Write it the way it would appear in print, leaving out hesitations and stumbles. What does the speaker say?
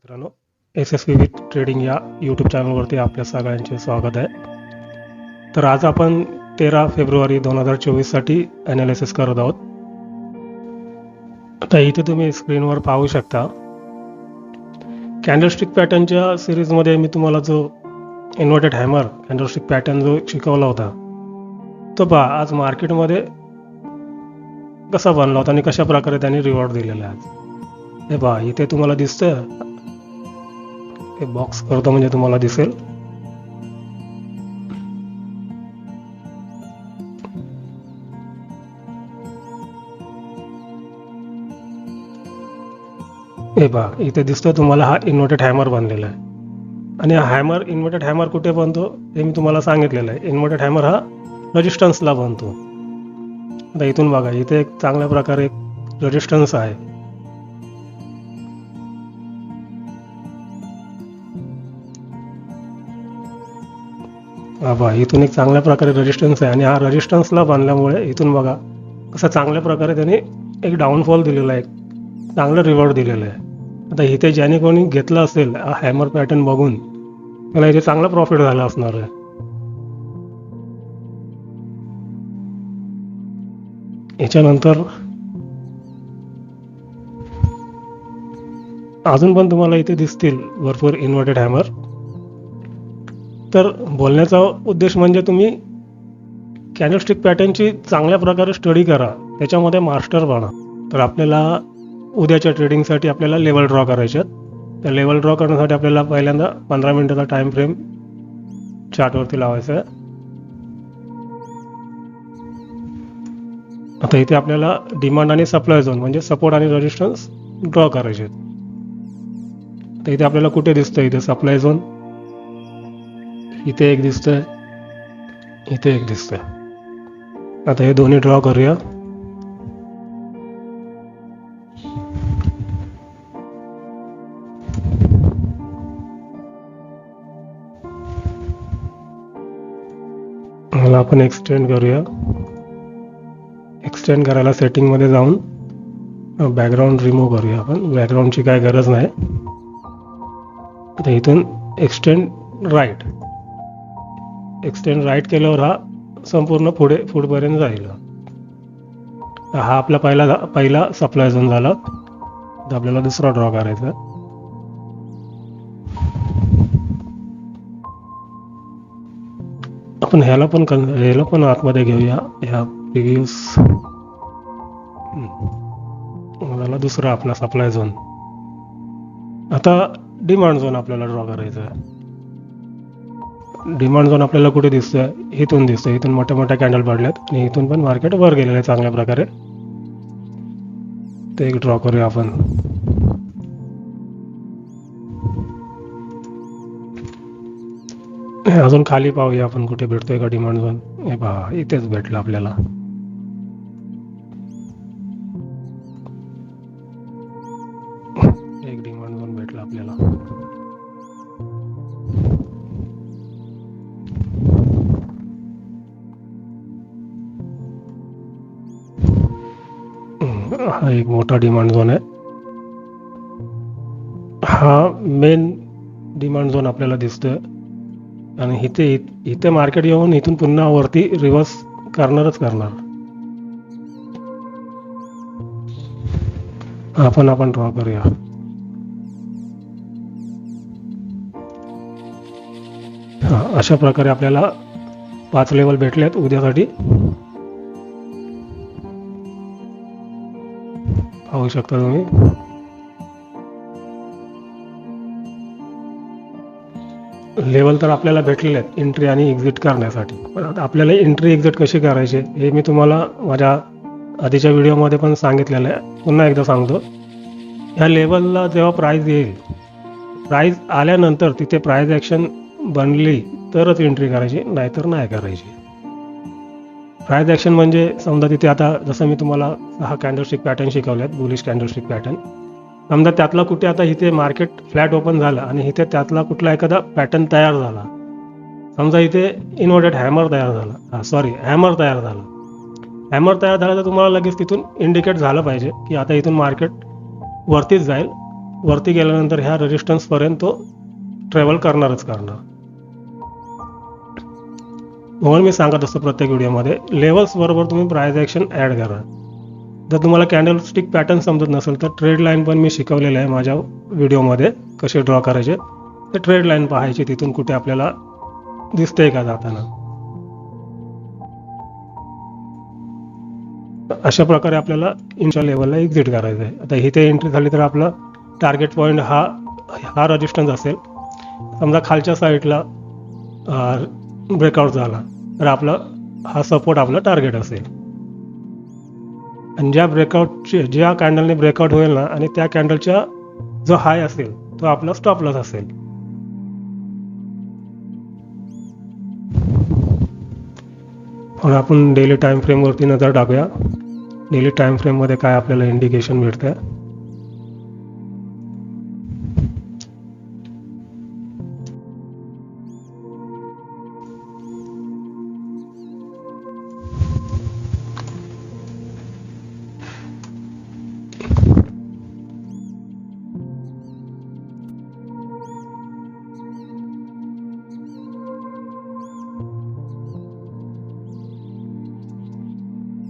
मित्रांनो, SSV with trading या YouTube चॅनलवरती आपल्या सगळ्यांचे स्वागत आहे. तर आज आपण 13 फेब्रुवारी 2024 साठी ॲनालिसिस करत आहोत. आता इथे तुम्ही स्क्रीनवर पाहू शकता कॅन्डलस्टिक पॅटर्नच्या सिरीजमध्ये मी तुम्हाला जो इन्व्हर्टेड हॅमर कॅन्डलस्टिक पॅटर्न जो शिकवला होता तो पहा आज मार्केटमध्ये कसा बनला होता आणि कशा प्रकारे त्यांनी रिवॉर्ड दिलेला आहे. हे पहा इथे तुम्हाला दिसतं, हे बॉक्स करतो म्हणजे तुम्हाला दिसेल. हे पहा इथे दिसतं तुम्हाला हा इन्व्हर्टेड हॅमर बनलेला आहे. आणि हा हॅमर इन्व्हर्टेड हॅमर कुठे बनतो हे मी तुम्हाला सांगितलेलं आहे. इन्व्हर्टेड हॅमर हा रेजिस्टन्सला बनतो. आता इथून बघा, इथे एक चांगल्या प्रकारे एक रेजिस्टन्स आहे. हा बघा इथून एक चांगल्या प्रकारे रेजिस्टन्स आहे आणि हा रेजिस्टन्सला बांधल्यामुळे इथून बघा कसं चांगल्या प्रकारे त्यांनी एक डाऊनफॉल दिलेला आहे, एक चांगलं रिवॉर्ड दिलेलं आहे. आता इथे ज्याने कोणी घेतलं असेल हा हॅमर पॅटर्न बघून त्याला इथे चांगला प्रॉफिट झाला असणार आहे. याच्यानंतर अजून पण तुम्हाला इथे दिसतील भरपूर इन्व्हर्टेड हॅमर. तर बोलण्याचा उद्देश म्हणजे तुम्ही कॅन्डलस्टिक पॅटर्नची चांगल्या प्रकारे स्टडी करा, त्याच्यामध्ये मास्टर बना. तर आपल्याला उद्याच्या ट्रेडिंगसाठी आपल्याला लेवल ड्रॉ करायचे आहेत. त्या लेवल ड्रॉ करण्यासाठी आपल्याला पहिल्यांदा 15 मिनिटाचा टाइम फ्रेम चार्टवरती लावायचा आहे. आता इथे आपल्याला डिमांड आणि सप्लाय झोन म्हणजे सपोर्ट आणि रेजिस्टन्स ड्रॉ करायचे आहेत. तर इथे आपल्याला कुठे दिसतं, इथे सप्लाय झोन, इथे एक दिसतंय, इथे एक दिसतंय. आता हे दोन्ही ड्रॉ करूया. मला आपण एक्सटेंड करूया. एक्सटेंड करायला सेटिंगमध्ये जाऊन बॅकग्राऊंड रिमूव्ह करूया. आपण बॅकग्राऊंडची काय गरज नाही. आता इथून एक्सटेंड राईट केल्यावर हा संपूर्ण पुढपर्यंत जाईल. हा आपला पहिला सप्लाय झोन झाला. तर आपल्याला दुसरा ड्रॉ करायचा. आपण ह्याला पण आतमध्ये घेऊया. ह्या प्रिव्ह्यूज झाला दुसरा आपला सप्लाय झोन. आता डिमांड झोन आपल्याला ड्रॉ करायचा आहे. डिमांड झोन आपल्याला कुठे दिसतोय, इथून दिसतोय. इथून मोठ्या मोठ्या कॅन्डल पडल्यात आणि इथून पण मार्केट वर गेलेलं आहे चांगल्या प्रकारे. ते एक ड्रॉ करूया आपण. अजून खाली पाहूया आपण कुठे भेटतोय का डिमांड झोन. हे पहा इथेच भेटलं आपल्याला. एक डिमांड झोन भेटला आपल्याला. हा एक मोठा डिमांड झोन आहे. हा मेन डिमांड झोन आपल्याला दिसतोय आणि इथे मार्केट येऊन इथून पुन्हा वरती रिव्हर्स करणार. आपण ड्रॉ करूया. अशा प्रकारे आपल्याला 5 लेवल भेटलेत उद्यासाठी. पाहू शकता तुम्ही. लेवल तर आपल्याला भेटलेले आहेत एंट्री आणि एक्झिट करण्यासाठी. पण आता आपल्याला एंट्री एक्झिट कशी करायची हे मी तुम्हाला माझ्या आधीच्या व्हिडिओमध्ये पण सांगितलेलं आहे. पुन्हा एकदा सांगतो. ह्या लेवलला जेव्हा प्राईस येईल, प्राईस आल्यानंतर तिथे प्राईस ॲक्शन बनली तरच एंट्री करायची, नाहीतर नाही करायची. प्राईस ॲक्शन म्हणजे समजा तिथे आता जसं मी तुम्हाला हा कॅन्डलस्टिक पॅटर्न शिकवले आहेत, बुलिश कॅन्डलस्टिक पॅटर्न. समजा त्यातला कुठे आता इथे मार्केट फ्लॅट ओपन झालं आणि इथे त्यातला कुठला एखादा पॅटर्न तयार झाला. समजा इथे इन्व्हर्टेड हॅमर तयार झाला. हॅमर तयार झाला तर तुम्हाला लगेच तिथून इंडिकेट झालं पाहिजे की आता इथून मार्केट वरतीच जाईल वरती गेल्यानंतर ह्या रेजिस्टन्सपर्यंत तो ट्रॅव्हल करणारच करणार. म्हणून मी सांगत असतो प्रत्येक व्हिडिओमध्ये लेवल्स बरोबर तुम्ही प्राइस ॲक्शन ॲड करा. जर तुम्हाला कॅन्डलस्टिक पॅटर्न समजत नसेल तर ट्रेड लाईन पण मी शिकवलेलं आहे माझ्या व्हिडिओमध्ये कसे ड्रॉ करायचे. ते ट्रेड लाईन पाहायची तिथून कुठे आपल्याला दिसते का जाताना. अशा प्रकारे आपल्याला इंच्या लेवलला एक्झिट करायचं आहे. आता इथे एंट्री झाली तर आपला टार्गेट पॉईंट हा रेजिस्टन्स असेल. समजा खालच्या साईडला ब्रेकआउट झाला तर आपला हा सपोर्ट आपला टार्गेट असेल. आणि ज्या कॅन्डलने ब्रेकआउट होईल ना आणि त्या कॅन्डलचा जो हाय असेल तो आपला स्टॉप लॉस असेल. म्हणून आपण डेली टाइम फ्रेमवरती नजर टाकूया. डेली टाइम फ्रेममध्ये काय आपल्याला इंडिकेशन मिळतं.